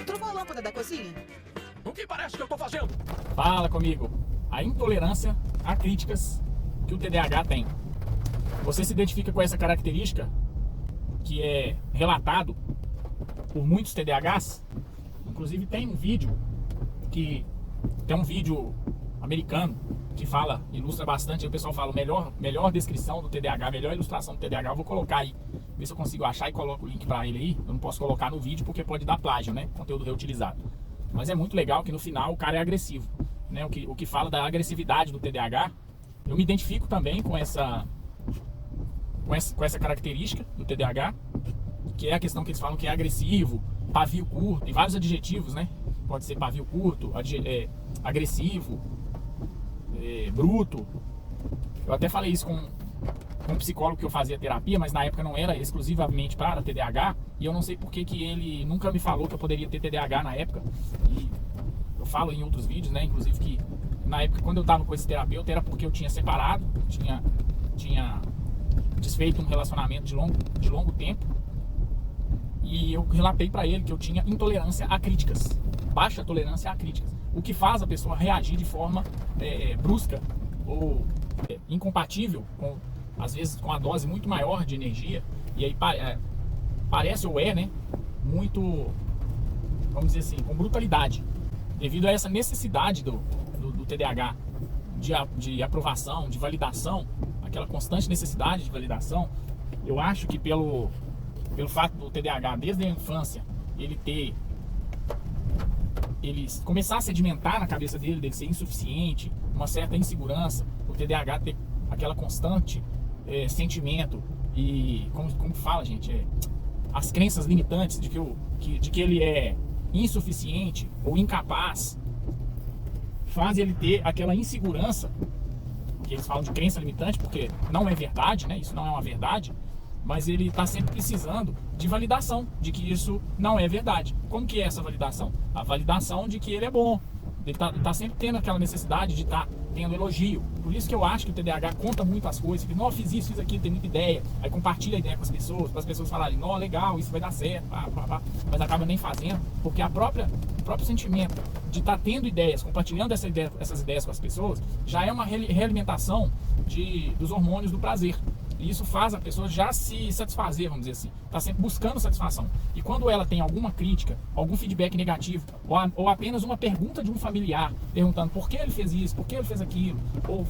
trocou a lâmpada da cozinha? O que parece que eu tô fazendo? Fala comigo. A intolerância a críticas que o TDAH tem. Você se identifica com essa característica que é relatado por muitos TDAHs? Inclusive tem um vídeo americano que ilustra bastante. Aí o pessoal fala melhor descrição do TDAH, melhor ilustração do TDAH. Eu vou colocar aí, ver se eu consigo achar e coloco o link para ele aí. Eu não posso colocar no vídeo porque pode dar plágio, né? Conteúdo reutilizado. Mas é muito legal que no final o cara é agressivo, né? O que fala da agressividade do TDAH. Eu me identifico também com essa característica do TDAH, que é a questão que eles falam que é agressivo, pavio curto, tem vários adjetivos, né? Pode ser pavio curto, agressivo, bruto. Eu até falei isso com um psicólogo que eu fazia terapia, mas na época não era exclusivamente para TDAH, e eu não sei por que ele nunca me falou que eu poderia ter TDAH na época. E eu falo em outros vídeos, né? Inclusive que na época, quando eu tava com esse terapeuta, era porque eu tinha separado, tinha desfeito um relacionamento de longo tempo, e eu relatei para ele que eu tinha intolerância a críticas, baixa tolerância a críticas, o que faz a pessoa reagir de forma brusca ou incompatível, às vezes com a dose muito maior de energia, e aí parece ou né, muito, vamos dizer assim, com brutalidade, devido a essa necessidade do TDAH de aprovação, de validação, aquela constante necessidade de validação. Eu acho que pelo fato do TDAH desde a infância ele começar a sedimentar na cabeça dele ser insuficiente, uma certa insegurança, o TDAH ter aquela constante sentimento e como fala, gente, as crenças limitantes de que ele é insuficiente ou incapaz, faz ele ter aquela insegurança, que eles falam de crença limitante, porque não é verdade, né? Isso não é uma verdade, mas ele está sempre precisando de validação, de que isso não é verdade. Como que é essa validação? A validação de que ele é bom. Ele tá sempre tendo aquela necessidade de estar tendo elogio. Por isso que eu acho que o TDAH conta muito as coisas. Não, fiz isso, fiz aquilo, tem muita ideia. Aí compartilha a ideia com as pessoas, para as pessoas falarem, não, legal, isso vai dar certo, mas acaba nem fazendo, porque o próprio sentimento de estar tendo ideias, compartilhando essas ideias com as pessoas, já é uma realimentação dos hormônios do prazer. E isso faz a pessoa já se satisfazer, vamos dizer assim. Está sempre buscando satisfação. E quando ela tem alguma crítica, algum feedback negativo, ou apenas uma pergunta de um familiar, perguntando por que ele fez isso, por que ele fez aquilo, ou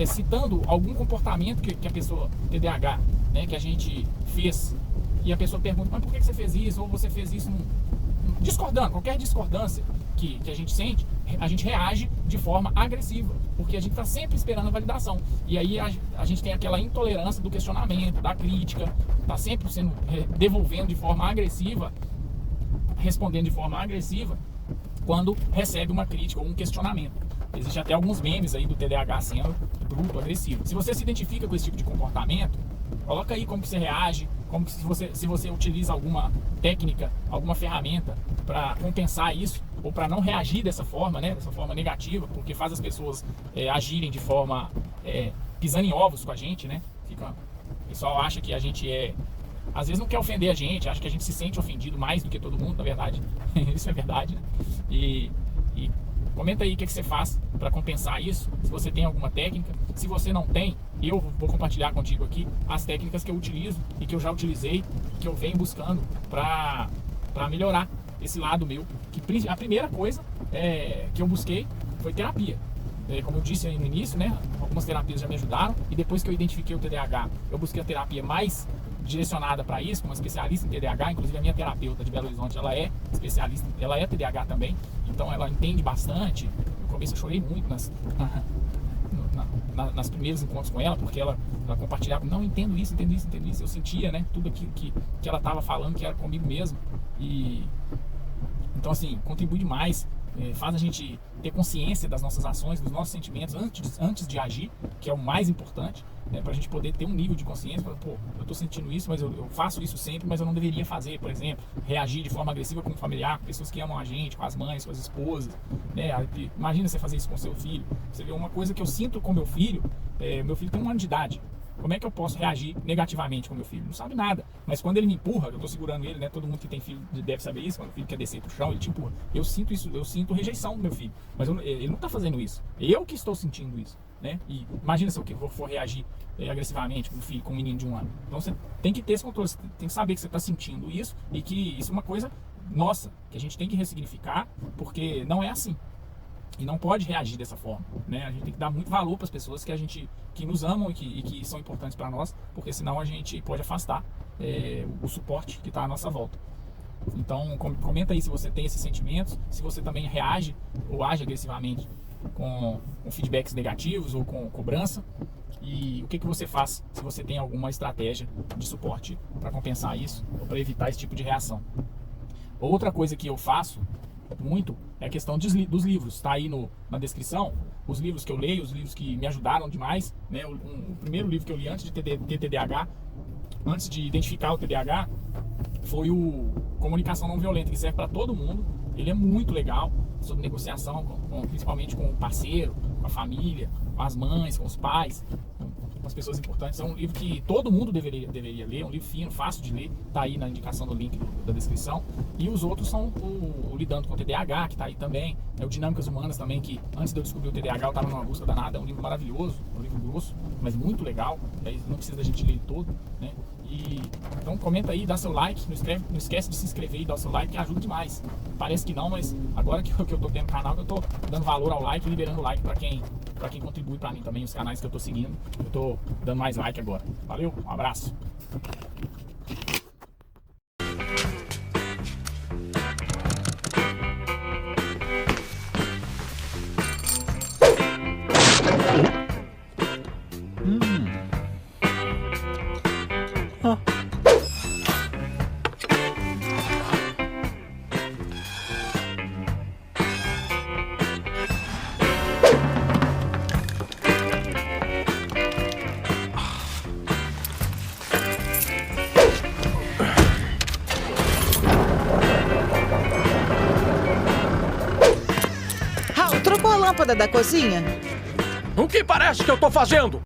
citando algum comportamento que a pessoa, TDAH, né, que a gente fez, e a pessoa pergunta, mas por que você fez isso, ou você fez isso discordando, qualquer discordância que a gente sente, a gente reage de forma agressiva, porque a gente está sempre esperando a validação. E aí a gente tem aquela intolerância do questionamento, da crítica, está sempre devolvendo de forma agressiva, respondendo de forma agressiva quando recebe uma crítica ou um questionamento. Existem até alguns memes aí do TDAH sendo bruto, agressivo. Se você se identifica com esse tipo de comportamento, coloca aí como que você reage, como que se você utiliza alguma técnica, alguma ferramenta para compensar isso, ou para não reagir dessa forma, né, dessa forma negativa, porque faz as pessoas agirem de forma pisando em ovos com a gente, né? O pessoal acha que a gente às vezes não quer ofender a gente, acha que a gente se sente ofendido mais do que todo mundo, na verdade. Isso é verdade, né? E comenta aí o que você faz para compensar isso, se você tem alguma técnica. Se você não tem, eu vou compartilhar contigo aqui as técnicas que eu utilizo e que eu já utilizei, que eu venho buscando para melhorar esse lado meu. Que a primeira coisa que eu busquei foi terapia. Como eu disse aí no início, né, algumas terapias já me ajudaram, e depois que eu identifiquei o TDAH, eu busquei a terapia mais direcionada para isso, uma especialista em TDAH. Inclusive a minha terapeuta de Belo Horizonte, ela é especialista, ela é TDAH também, então ela entende bastante. No começo eu chorei muito nas primeiros encontros com ela, porque ela compartilhava, não, entendo isso, eu sentia, né, tudo aquilo que ela estava falando, que era comigo mesmo. E então assim, contribui demais, faz a gente ter consciência das nossas ações, dos nossos sentimentos antes de agir, que é o mais importante, né, para a gente poder ter um nível de consciência. Pô, eu estou sentindo isso, mas eu faço isso sempre, mas eu não deveria fazer. Por exemplo, reagir de forma agressiva com um familiar, com pessoas que amam a gente, com as mães, com as esposas, né? Imagina você fazer isso com seu filho. Você vê uma coisa que eu sinto com meu filho tem 1 ano de idade. Como é que eu posso reagir negativamente com meu filho? Não sabe nada. Mas quando ele me empurra, eu tô segurando ele, né? Todo mundo que tem filho deve saber isso. Quando o filho quer descer pro chão, ele te empurra. Eu sinto isso, eu sinto rejeição do meu filho. Mas ele não tá fazendo isso. Eu que estou sentindo isso, né? E imagina se eu for reagir agressivamente com um filho, com um menino de 1 ano. Então você tem que ter esse controle, você tem que saber que você tá sentindo isso e que isso é uma coisa nossa, que a gente tem que ressignificar, porque não é assim. E não pode reagir dessa forma, né? A gente tem que dar muito valor para as pessoas que nos amam e que são importantes para nós, porque senão a gente pode afastar o suporte que está à nossa volta. Então comenta aí se você tem esses sentimentos, se você também reage ou age agressivamente com feedbacks negativos ou com cobrança, e o que você faz se você tem alguma estratégia de suporte para compensar isso ou para evitar esse tipo de reação. Outra coisa que eu faço muito é a questão dos livros. Tá aí na descrição os livros que eu leio, os livros que me ajudaram demais, né? O primeiro livro que eu li antes de ter TDAH, antes de identificar o TDAH, foi o Comunicação Não Violenta, que serve para todo mundo. Ele é muito legal, sobre negociação, principalmente com o parceiro, com a família, com as mães, com os pais, com as pessoas importantes. É um livro que todo mundo deveria ler, é um livro fino, fácil de ler, tá aí na indicação do link da descrição. E os outros são o Lidando com o TDAH, que tá aí também, o Dinâmicas Humanas também, que antes de eu descobrir o TDAH eu tava numa busca danada. É um livro maravilhoso, é um livro grosso, mas muito legal, não precisa da gente ler ele todo, né? Então comenta aí, dá seu like, não esquece de se inscrever e dar o seu like, que ajuda demais. Parece que não, mas agora que eu tô tendo canal, que eu tô dando valor ao like e liberando like para quem contribui para mim também, os canais que eu tô seguindo, eu tô dando mais like agora. Valeu, um abraço. Raul, trocou a lâmpada da cozinha? O que parece que eu tô fazendo?